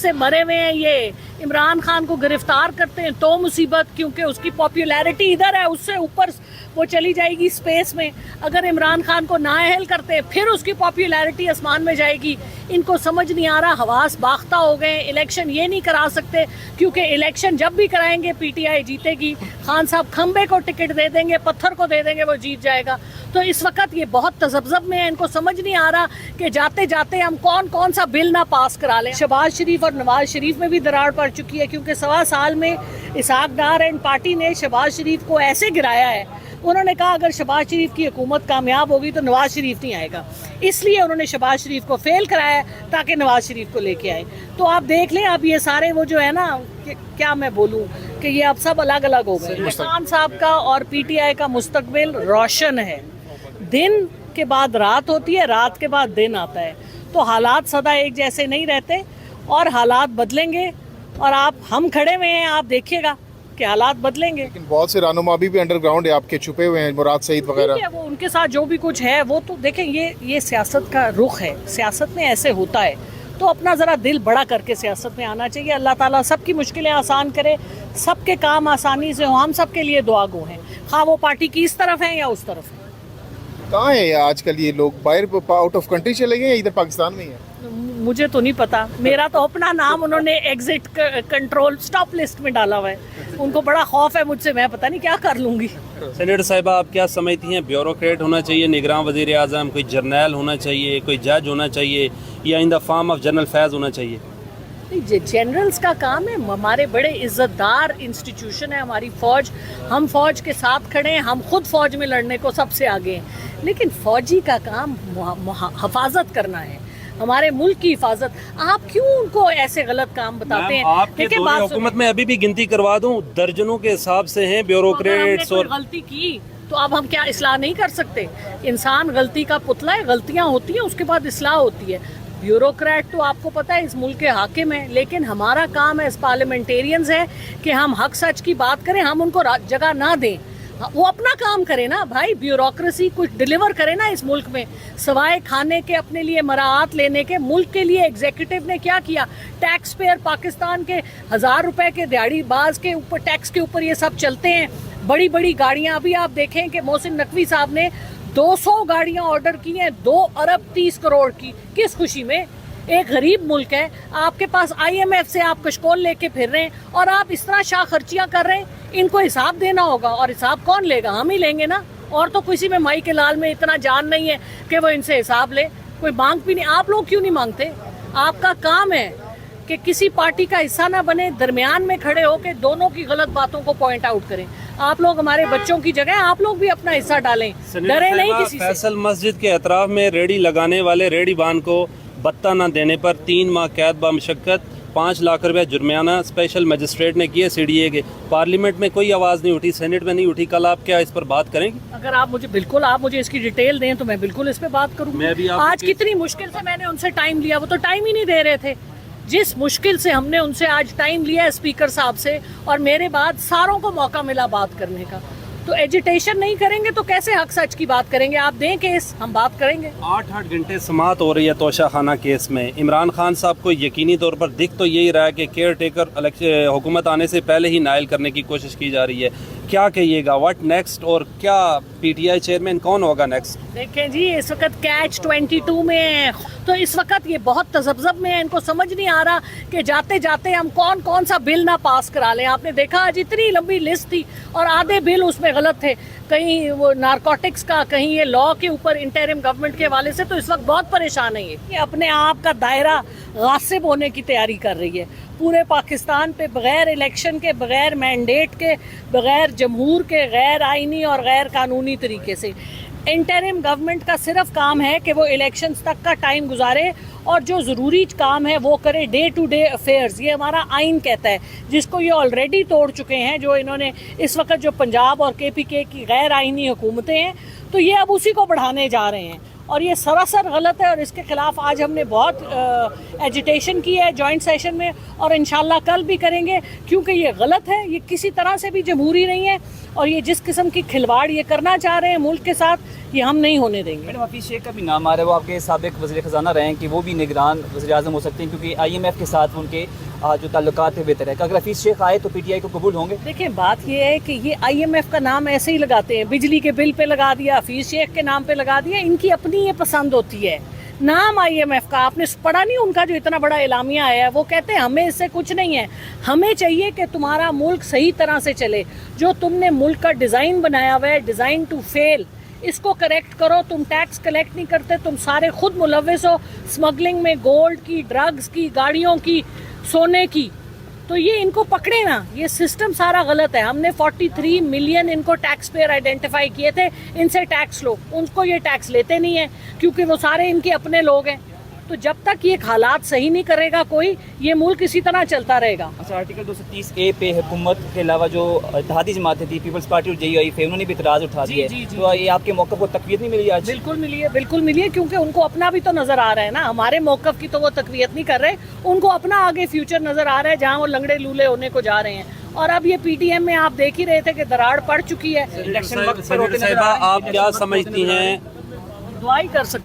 से मरे हुए हैं ये इमरान खान को गिरफ्तार करते हैं तो मुसीबत, क्योंकि उसकी पॉपुलैरिटी इधर है, उससे ऊपर वो चली जाएगी स्पेस में। अगर इमरान खान को नाअहल करते हैं फिर उसकी पॉपुलैरिटी आसमान में जाएगी। इनको समझ नहीं आ रहा, हवास बाख्ता हो गए। इलेक्शन ये नहीं करा सकते क्योंकि इलेक्शन जब भी कराएंगे पीटीआई जीतेगी। खान साहब खंबे को टिकट दे देंगे, पत्थर को दे देंगे, वो जीत जाएगा। तो इस वक्त ये बहुत तजब्जब में है, इनको समझ नहीं आ रहा कि जाते जाते हम कौन कौन सा बिल ना पास करा लें। शहबाज शरीफ और नवाज शरीफ में भी दरार पड़ चुकी है, क्योंकि 1.25 साल में इसहाक डार एंड पार्टी ने शहबाज शरीफ को ऐसे गिराया है। उन्होंने कहा अगर शहबाज शरीफ की हुकूमत कामयाब होगी तो नवाज शरीफ नहीं आएगा, इसलिए उन्होंने शहबाज शरीफ को फेल कराया ताकि नवाज शरीफ को लेके आए। तो आप देख लें, अब ये सारे वो जो है ना, क्या मैं बोलूं कि ये अब सब अलग अलग हो गए। खान साहब का और पीटीआई का मुस्तकबिल रोशन है। दिन के बाद रात होती है, रात के बाद दिन आता है, तो हालात सदा एक जैसे नहीं रहते और हालात बदलेंगे। और हम खड़े हुए हैं, आप देखिएगा कि हालात बदलेंगे। लेकिन बहुत से रहनुमा अभी भी अंडरग्राउंड है आपके, छुपे हुए हैं, मुराद सईद वगैरह। वो उनके साथ जो भी कुछ है वो तो देखें, ये सियासत का रुख है, सियासत में ऐसे होता है। तो अपना ज़रा दिल बड़ा करके सियासत में आना चाहिए। अल्लाह ताला सबकी मुश्किलें आसान करे, सबके काम आसानी से हो। हम सबके लिए दुआ गो हैं, खा वो पार्टी की इस तरफ है या उस तरफ है। कहाँ है आजकल ये लोग? बाहर आउट ऑफ कंट्री चले गए या इधर पाकिस्तान में ही है? मुझे तो नहीं पता, मेरा तो अपना नाम उन्होंने एग्जिट कंट्रोल स्टॉप लिस्ट में डाला हुआ है। उनको बड़ा खौफ है मुझसे, मैं पता नहीं क्या कर लूँगी। सेनेटर साहिबा, आप क्या समझती हैं, ब्यूरोक्रेट होना चाहिए निगरान वज़ीर आज़म, कोई जर्नैल होना चाहिए, कोई जज होना चाहिए, या in the form of general Faiz होना चाहिए? जनरल्स का काम है, हमारे बड़े इज़्ज़तदार इंस्टीट्यूशन है हमारी फ़ौज। हम फ़ौज के साथ खड़े हैं, हम खुद फ़ौज में लड़ने को सबसे आगे हैं। लेकिन फ़ौजी का काम हिफाजत करना है, हमारे मुल्क की हिफाजत। आप क्यों उनको ऐसे गलत काम बताते हैं? आपके दौरे हुकूमत में अभी भी गिनती करवा दूं, दर्जनों के हिसाब से हैं ब्यूरोक्रेट्स। और गलती की तो अब हम क्या इस्लाह नहीं कर सकते? इंसान गलती का पुतला है, गलतियां होती हैं, उसके बाद इस्लाह होती है। ब्यूरोक्रेट तो आपको पता है इस मुल्क के हाकिम है, लेकिन हमारा काम है, पार्लियामेंटेरियंस है, कि हम हक सच की बात करें, हम उनको जगह ना दें। वो अपना काम करे ना भाई, ब्यूरोक्रेसी कुछ डिलीवर करे ना इस मुल्क में, सवाए खाने के अपने लिए मराहत लेने के। मुल्क के लिए एग्जीक्यूटिव ने क्या किया? टैक्स पेयर पाकिस्तान के 1000 रुपए के दिहाड़ी बाज के ऊपर टैक्स के ऊपर ये सब चलते हैं। बड़ी बड़ी गाड़ियां, अभी आप देखें कि मोहसिन नकवी साहब ने 200 गाड़ियां ऑर्डर की हैं 2 अरब 30 करोड़ की। किस खुशी में? एक गरीब मुल्क है, आपके पास IMF से आप कशकोल लेके फिर रहे हैं और आप इस तरह शाह खर्चियां कर रहे हैं। इनको हिसाब देना होगा, और हिसाब कौन लेगा? हम ही लेंगे ना। और तो किसी में माई के लाल में इतना जान नहीं है कि वो इनसे हिसाब ले, कोई मांग भी नहीं। आप लोग क्यों नहीं मांगते? आपका काम है कि किसी पार्टी का हिस्सा ना बने, दरमियान में खड़े होकर दोनों की गलत बातों को पॉइंट आउट करें। आप लोग हमारे बच्चों की जगह आप लोग भी अपना हिस्सा डालें, डरे नहीं किसी से। फैसल मस्जिद के अतराफ में रेडी लगाने वाले रेडी बान को बत्ता न देने पर 3 माह कैद बामशक्कत, 5 लाख रुपए जुर्माना स्पेशल मजिस्ट्रेट ने किए CDA के। पार्लियामेंट में कोई आवाज़ नहीं उठी, सेनेट में नहीं उठी। कल आप क्या इस पर बात करेंगे? अगर आप मुझे इसकी डिटेल दें तो मैं बिल्कुल इस पे बात करूँगी। आज कितनी मुश्किल से मैंने उनसे टाइम लिया, वो तो टाइम ही नहीं दे रहे थे। जिस मुश्किल से हमने उनसे आज टाइम लिया है स्पीकर साहब से, और मेरे बाद सारों को मौका मिला बात करने का। तो एजिटेशन नहीं करेंगे तो कैसे हक सच की बात करेंगे? आप दें केस, हम बात करेंगे। 8 घंटे समाअत हो रही है तोशा खाना केस में। इमरान खान साहब को यकीनी तौर पर दिख तो यही रहा है कि केयर टेकर हुकूमत आने से पहले ही नायल करने की कोशिश की जा रही है। क्या कहिएगा, व्हाट नेक्स्ट, और क्या PTI चेयरमैन कौन होगा नेक्स्ट? देखें जी, इस वक्त कैच 22 में है, तो इस वक्त ये बहुत तजब्जब में है। इनको समझ नहीं आ रहा कि जाते जाते हम कौन कौन सा बिल ना पास करा लें। आपने देखा आज इतनी लंबी लिस्ट थी और आधे बिल उसमें गलत थे, कहीं वो नारकोटिक्स का, कहीं ये लॉ के ऊपर इंटरिम गवर्नमेंट के हवाले से। तो इस वक्त बहुत परेशान है ये अपने आप का दायरा गासिब होने की तैयारी कर रही है पूरे पाकिस्तान पे, बगैर इलेक्शन के, बगैर मैंडेट के, बगैर जमहूर के, गैर आइनी और गैर कानूनी तरीके से। इंटरिम गवर्नमेंट का सिर्फ काम है कि वो इलेक्शंस तक का टाइम गुजारे और जो ज़रूरी काम है वो करे, डे टू डे अफेयर्स। ये हमारा आइन कहता है, जिसको ये ऑलरेडी तोड़ चुके हैं जो इन्होंने इस वक्त जो पंजाब और KPK की गैर आइनी हुकूमतें हैं। تو یہ اب اسی کو بڑھانے جا رہے ہیں اور یہ سراسر غلط ہے اور اس کے خلاف آج ہم نے بہت ایجیٹیشن کی ہے جوائنٹ سیشن میں اور انشاءاللہ کل بھی کریں گے کیونکہ یہ غلط ہے, یہ کسی طرح سے بھی جمہوری نہیں ہے اور یہ جس قسم کی کھلواڑ یہ کرنا چاہ رہے ہیں ملک کے ساتھ یہ ہم نہیں ہونے دیں گے. میڈم حفیظ شیخ کا بھی نام آ رہا ہے, وہ آپ کے سابق وزیر خزانہ رہے ہیں کہ وہ بھی نگران وزیر اعظم ہو سکتے ہیں کیونکہ IMF کے ساتھ ان کے جو تعلقات ہیں بہتر ہے. اگر حفیظ شیخ آئے تو PTI کو قبول ہوں گے؟ دیکھیں بات یہ ہے کہ یہ IMF کا نام ایسے ہی لگاتے ہیں, بجلی کے بل پہ لگا دیا, حفیظ شیخ کے نام پہ لگا دیا, ان کی اپنی یہ پسند ہوتی ہے نام IMF کا. آپ نے پڑھا نہیں ان کا جو اتنا بڑا اعلامیہ آیا ہے, وہ کہتے ہیں ہمیں اس سے کچھ نہیں ہے, ہمیں چاہیے کہ تمہارا ملک صحیح طرح سے چلے, جو تم نے ملک کا ڈیزائن بنایا ہوا ہے ڈیزائن ٹو فیل, اس کو کریکٹ کرو. تم ٹیکس کلیکٹ نہیں کرتے, تم سارے خود ملوث ہو اسمگلنگ میں, گولڈ کی, ڈرگز کی, گاڑیوں کی, سونے کی. تو یہ ان کو پکڑے نا, یہ سسٹم سارا غلط ہے. ہم نے 43 ملین ان کو ٹیکس پیئر آئیڈینٹیفائی کیے تھے, ان سے ٹیکس لو, ان کو یہ ٹیکس لیتے نہیں ہیں کیونکہ وہ سارے ان کے اپنے لوگ ہیں. تو جب تک یہ حالات صحیح نہیں کرے گا کوئی, یہ ملک اسی طرح چلتا رہے گا. اچھا, آرٹیکل 230A پہ حکومت کے علاوہ جو اتحادی جماعتیں تھی, پیپلز پارٹی اور JUIF انہوں نے بھی اعتراض اٹھا دیا ہے, تو یہ آپ کے موقف کو تقویت نہیں ملی آج؟ بالکل ملی ہے, بالکل ملی ہے, کیونکہ ان کو اپنا بھی تو نظر آ رہا ہے نا, ہمارے موقف کی تو وہ تقویت نہیں کر رہے, ان کو اپنا آگے فیوچر نظر آ رہا ہے جہاں وہ لنگڑے لولے ہونے کو جا رہے ہیں. اور اب یہ PTM میں آپ دیکھ ہی رہے تھے کہ دراڑ پڑ چکی ہے. الیکشن وقت پر سینیٹر صاحبہ آپ کیا سمجھتی ہیں دعائی کر سکتے